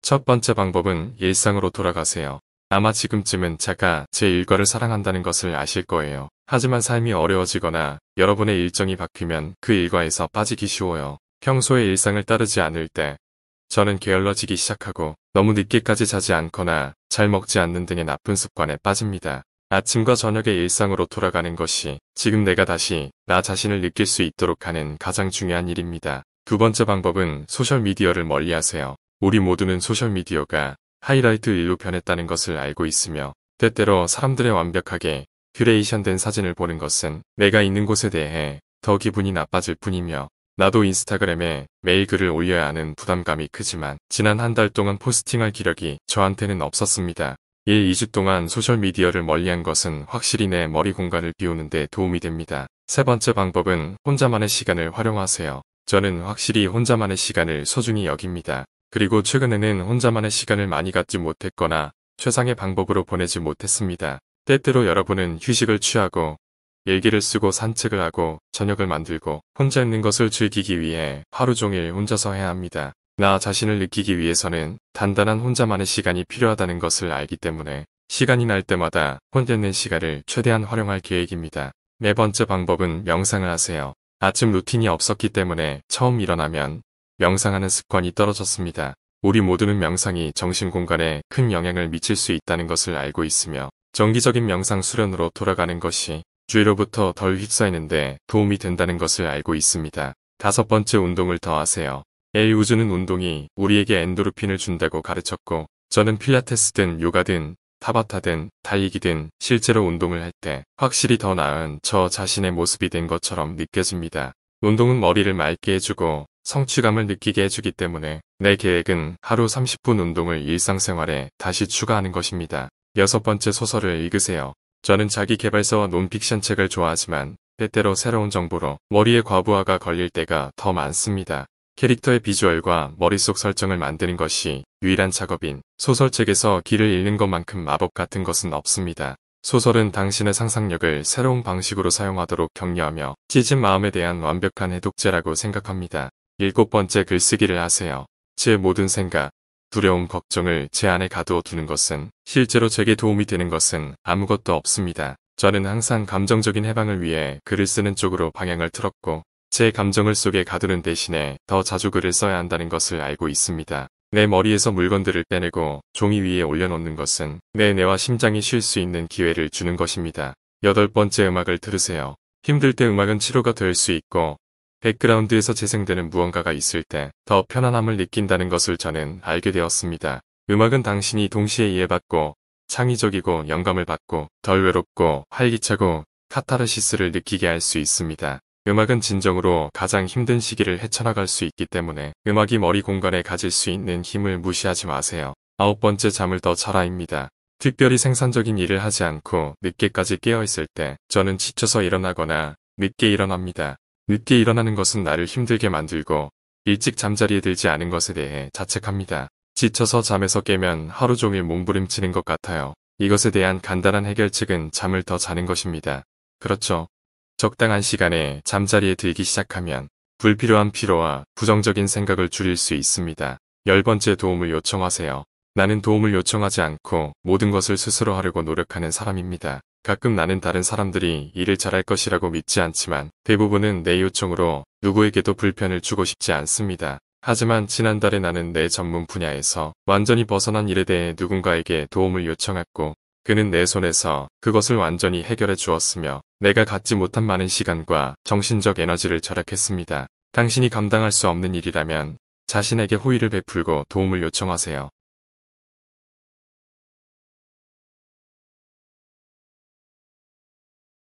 첫 번째 방법은 일상으로 돌아가세요. 아마 지금쯤은 제가 제 일과를 사랑한다는 것을 아실 거예요. 하지만 삶이 어려워지거나 여러분의 일정이 바뀌면 그 일과에서 빠지기 쉬워요. 평소에 일상을 따르지 않을 때 저는 게을러지기 시작하고 너무 늦게까지 자지 않거나 잘 먹지 않는 등의 나쁜 습관에 빠집니다. 아침과 저녁의 일상으로 돌아가는 것이 지금 내가 다시 나 자신을 느낄 수 있도록 하는 가장 중요한 일입니다. 두 번째 방법은 소셜미디어를 멀리하세요. 우리 모두는 소셜미디어가 하이라이트 일로 변했다는 것을 알고 있으며 때때로 사람들의 완벽하게 큐레이션된 사진을 보는 것은 내가 있는 곳에 대해 더 기분이 나빠질 뿐이며 나도 인스타그램에 매일 글을 올려야 하는 부담감이 크지만 지난 한 달 동안 포스팅할 기력이 저한테는 없었습니다. 1, 2주 동안 소셜미디어를 멀리한 것은 확실히 내 머리 공간을 비우는 데 도움이 됩니다. 세 번째 방법은 혼자만의 시간을 활용하세요. 저는 확실히 혼자만의 시간을 소중히 여깁니다. 그리고 최근에는 혼자만의 시간을 많이 갖지 못했거나 최상의 방법으로 보내지 못했습니다. 때때로 여러분은 휴식을 취하고 일기를 쓰고 산책을 하고 저녁을 만들고 혼자 있는 것을 즐기기 위해 하루 종일 혼자서 해야 합니다. 나 자신을 느끼기 위해서는 단단한 혼자만의 시간이 필요하다는 것을 알기 때문에 시간이 날 때마다 혼자 있는 시간을 최대한 활용할 계획입니다. 네 번째 방법은 명상을 하세요. 아침 루틴이 없었기 때문에 처음 일어나면 명상하는 습관이 떨어졌습니다. 우리 모두는 명상이 정신 공간에 큰 영향을 미칠 수 있다는 것을 알고 있으며 정기적인 명상 수련으로 돌아가는 것이 주위로부터 덜 휩싸이는데 도움이 된다는 것을 알고 있습니다. 다섯 번째 운동을 더 하세요. 우주는 운동이 우리에게 엔도르핀을 준다고 가르쳤고 저는 필라테스든 요가든 타바타든 달리기든 실제로 운동을 할 때 확실히 더 나은 저 자신의 모습이 된 것처럼 느껴집니다. 운동은 머리를 맑게 해주고 성취감을 느끼게 해주기 때문에 내 계획은 하루 30분 운동을 일상생활에 다시 추가하는 것입니다. 여섯 번째 소설을 읽으세요. 저는 자기계발서와 논픽션 책을 좋아하지만 때때로 새로운 정보로 머리에 과부하가 걸릴 때가 더 많습니다. 캐릭터의 비주얼과 머릿속 설정을 만드는 것이 유일한 작업인 소설책에서 길을 읽는 것만큼 마법 같은 것은 없습니다. 소설은 당신의 상상력을 새로운 방식으로 사용하도록 격려하며 찢은 마음에 대한 완벽한 해독제라고 생각합니다. 일곱 번째 글쓰기를 하세요. 제 모든 생각, 두려움, 걱정을 제 안에 가두어 두는 것은 실제로 제게 도움이 되는 것은 아무것도 없습니다. 저는 항상 감정적인 해방을 위해 글을 쓰는 쪽으로 방향을 틀었고 제 감정을 속에 가두는 대신에 더 자주 글을 써야 한다는 것을 알고 있습니다. 내 머리에서 물건들을 빼내고 종이 위에 올려놓는 것은 내 뇌와 심장이 쉴 수 있는 기회를 주는 것입니다. 여덟 번째 음악을 들으세요. 힘들 때 음악은 치료가 될 수 있고 백그라운드에서 재생되는 무언가가 있을 때 더 편안함을 느낀다는 것을 저는 알게 되었습니다. 음악은 당신이 동시에 이해받고 창의적이고 영감을 받고 덜 외롭고 활기차고 카타르시스를 느끼게 할 수 있습니다. 음악은 진정으로 가장 힘든 시기를 헤쳐나갈 수 있기 때문에 음악이 머리 공간에 가질 수 있는 힘을 무시하지 마세요. 아홉 번째 잠을 더 자라입니다. 특별히 생산적인 일을 하지 않고 늦게까지 깨어있을 때 저는 지쳐서 일어나거나 늦게 일어납니다. 늦게 일어나는 것은 나를 힘들게 만들고 일찍 잠자리에 들지 않은 것에 대해 자책합니다. 지쳐서 잠에서 깨면 하루 종일 몸부림치는 것 같아요. 이것에 대한 간단한 해결책은 잠을 더 자는 것입니다. 그렇죠. 적당한 시간에 잠자리에 들기 시작하면 불필요한 피로와 부정적인 생각을 줄일 수 있습니다. 열 번째 도움을 요청하세요. 나는 도움을 요청하지 않고 모든 것을 스스로 하려고 노력하는 사람입니다. 가끔 나는 다른 사람들이 일을 잘할 것이라고 믿지 않지만 대부분은 내 요청으로 누구에게도 불편을 주고 싶지 않습니다. 하지만 지난달에 나는 내 전문 분야에서 완전히 벗어난 일에 대해 누군가에게 도움을 요청했고 그는 내 손에서 그것을 완전히 해결해 주었으며 내가 갖지 못한 많은 시간과 정신적 에너지를 절약했습니다. 당신이 감당할 수 없는 일이라면 자신에게 호의를 베풀고 도움을 요청하세요.